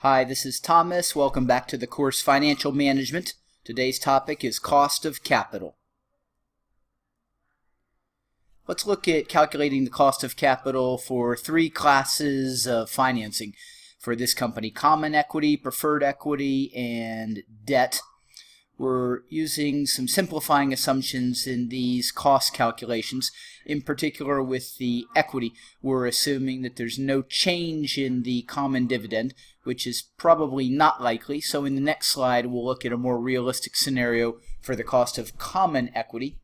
Hi, this is Thomas. Welcome back to the course Financial Management. Today's topic is cost of capital. Let's look at calculating the cost of capital for three classes of financing for this company: common equity, preferred equity, and debt. We're using some simplifying assumptions in these cost calculations. In particular, with the equity, we're assuming that there's no change in the common dividend, which is probably not likely. So in the next slide, we'll look at a more realistic scenario for the cost of common equity.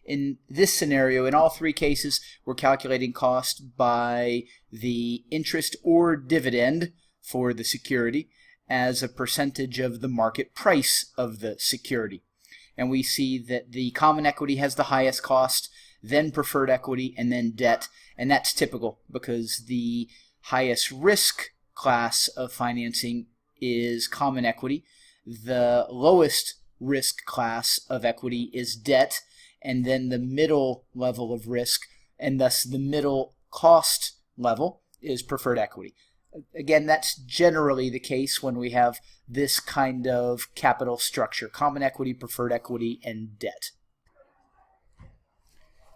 In this scenario, in all three cases, we're calculating cost by the interest or dividend for the security as a percentage of the market price of the security. And we see that the common equity has the highest cost, then preferred equity, and then debt. And that's typical because the highest risk class of financing is common equity. The lowest risk class of equity is debt, and then the middle level of risk, and thus the middle cost level, is preferred equity. Again, that's generally the case when we have this kind of capital structure: common equity, preferred equity, and debt.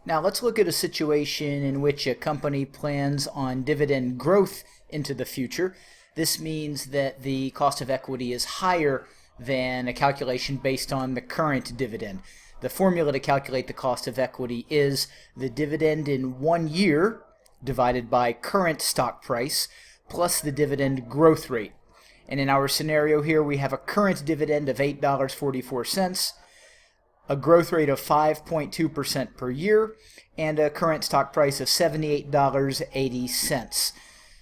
Now let's look at a situation in which a company plans on dividend growth into the future. This means that the cost of equity is higher than a calculation based on the current dividend. The formula to calculate the cost of equity is the dividend in 1 year divided by current stock price plus the dividend growth rate. And in our scenario here, we have a current dividend of $8.44, a growth rate of 5.2% per year, and a current stock price of $78.80.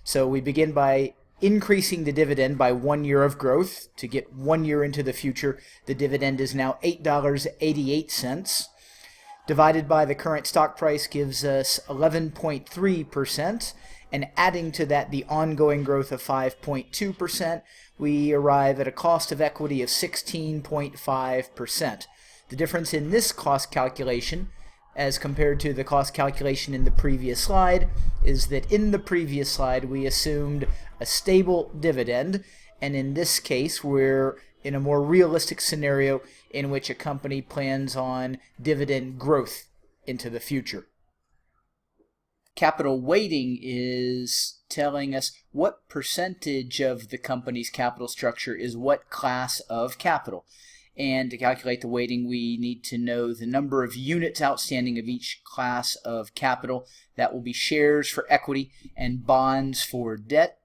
So we begin by increasing the dividend by 1 year of growth. To get 1 year into the future, the dividend is now $8.88. Divided by the current stock price gives us 11.3%. And adding to that the ongoing growth of 5.2%, we arrive at a cost of equity of 16.5%. The difference in this cost calculation as compared to the cost calculation in the previous slide is that in the previous slide we assumed a stable dividend, and in this case we're in a more realistic scenario in which a company plans on dividend growth into the future. Capital weighting is telling us what percentage of the company's capital structure is what class of capital. And to calculate the weighting, we need to know the number of units outstanding of each class of capital. That will be shares for equity and bonds for debt.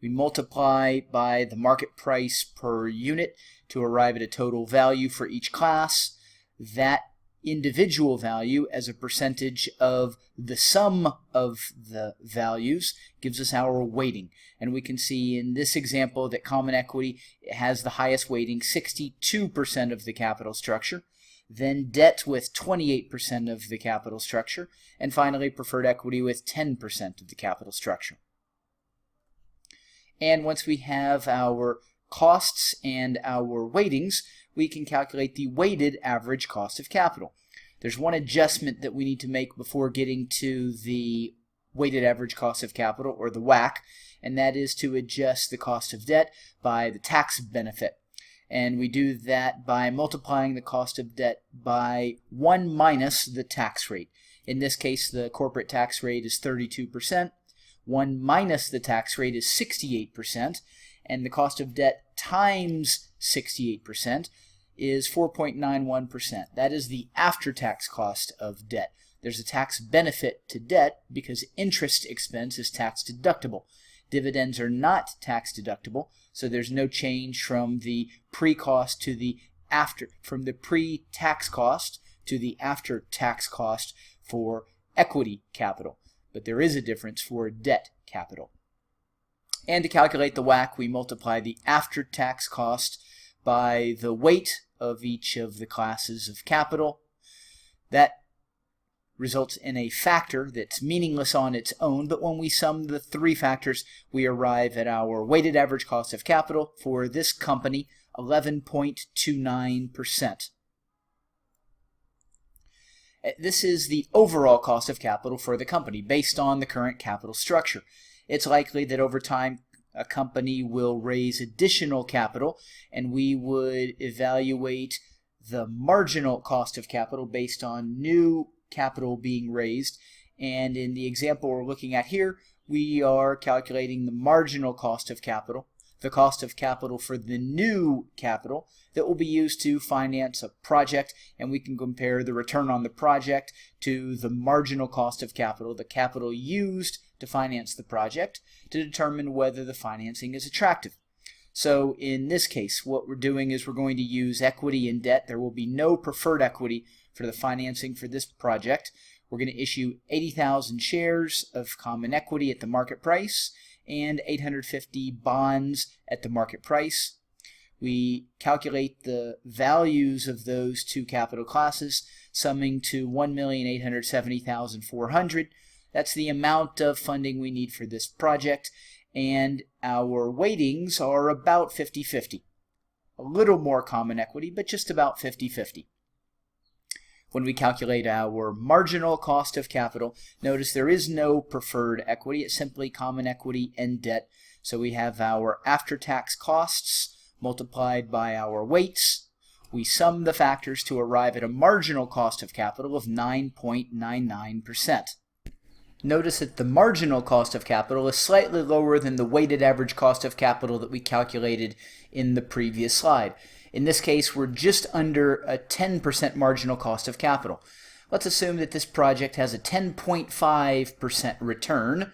We multiply by the market price per unit to arrive at a total value for each class. That individual value as a percentage of the sum of the values gives us our weighting. And we can see in this example that common equity has the highest weighting, 62% of the capital structure, then debt with 28% of the capital structure, and finally preferred equity with 10% of the capital structure. And once we have our costs and our weightings, we can calculate the weighted average cost of capital. There's one adjustment that we need to make before getting to the weighted average cost of capital, or the WACC, and that is to adjust the cost of debt by the tax benefit. And we do that by multiplying the cost of debt by 1 minus the tax rate. In this case, the corporate tax rate is 32%. 1 minus the tax rate is 68%. And the cost of debt times 68% is 4.91%. That is the after-tax cost of debt. There's a tax benefit to debt because interest expense is tax deductible. Dividends are not tax deductible, so there's no change from the pre-cost to the after, from the pre-tax cost to the after-tax cost for equity capital. But there is a difference for debt capital. And to calculate the WACC, we multiply the after-tax cost by the weight of each of the classes of capital. That results in a factor that's meaningless on its own, but when we sum the three factors, we arrive at our weighted average cost of capital for this company, 11.29%. This is the overall cost of capital for the company based on the current capital structure. It's likely that over time a company will raise additional capital, and we would evaluate the marginal cost of capital based on new capital being raised. And in the example we're looking at here, we are calculating the marginal cost of capital, the cost of capital for the new capital that will be used to finance a project, and we can compare the return on the project to the marginal cost of capital, the capital used to finance the project, to determine whether the financing is attractive. So in this case, what we're doing is we're going to use equity and debt. There will be no preferred equity for the financing for this project. We're going to issue 80,000 shares of common equity at the market price and 850 bonds at the market price. We calculate the values of those two capital classes, summing to $1,870,400. That's the amount of funding we need for this project, and our weightings are about 50-50. A little more common equity, but just about 50-50. When we calculate our marginal cost of capital, notice there is no preferred equity. It's simply common equity and debt. So we have our after-tax costs multiplied by our weights. We sum the factors to arrive at a marginal cost of capital of 9.99%. Notice that the marginal cost of capital is slightly lower than the weighted average cost of capital that we calculated in the previous slide. In this case, we're just under a 10% marginal cost of capital. Let's assume that this project has a 10.5% return,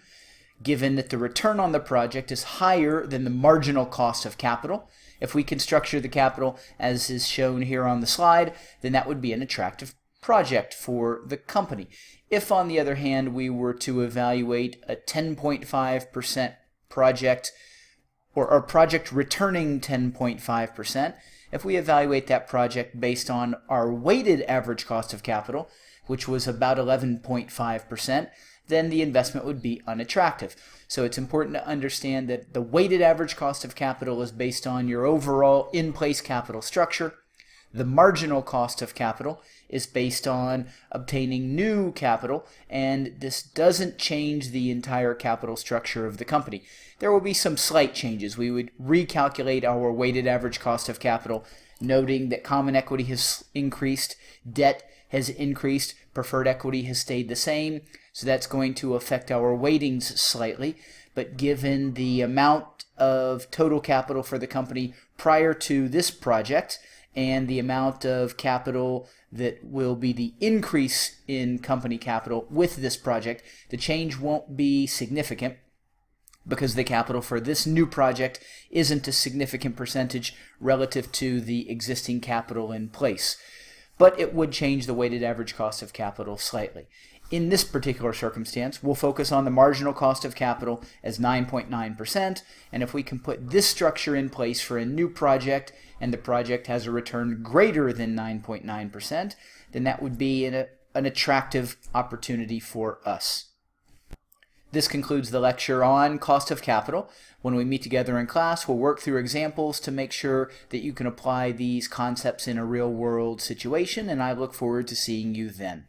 given that the return on the project is higher than the marginal cost of capital. If we can structure the capital as is shown here on the slide, then that would be an attractive project for the company. If, on the other hand, we were to evaluate a 10.5% project, or a project returning 10.5%, if we evaluate that project based on our weighted average cost of capital, which was about 11.5%, then the investment would be unattractive. So it's important to understand that the weighted average cost of capital is based on your overall in-place capital structure. The marginal cost of capital is based on obtaining new capital, and this doesn't change the entire capital structure of the company. There will be some slight changes. We would recalculate our weighted average cost of capital, noting that common equity has increased, debt has increased, preferred equity has stayed the same, so that's going to affect our weightings slightly. But given the amount of total capital for the company prior to this project, and the amount of capital that will be the increase in company capital with this project, the change won't be significant because the capital for this new project isn't a significant percentage relative to the existing capital in place. But it would change the weighted average cost of capital slightly. In this particular circumstance, we'll focus on the marginal cost of capital as 9.9%, and if we can put this structure in place for a new project and the project has a return greater than 9.9%, then that would be an attractive opportunity for us. This concludes the lecture on cost of capital. When we meet together in class, we'll work through examples to make sure that you can apply these concepts in a real-world situation, and I look forward to seeing you then.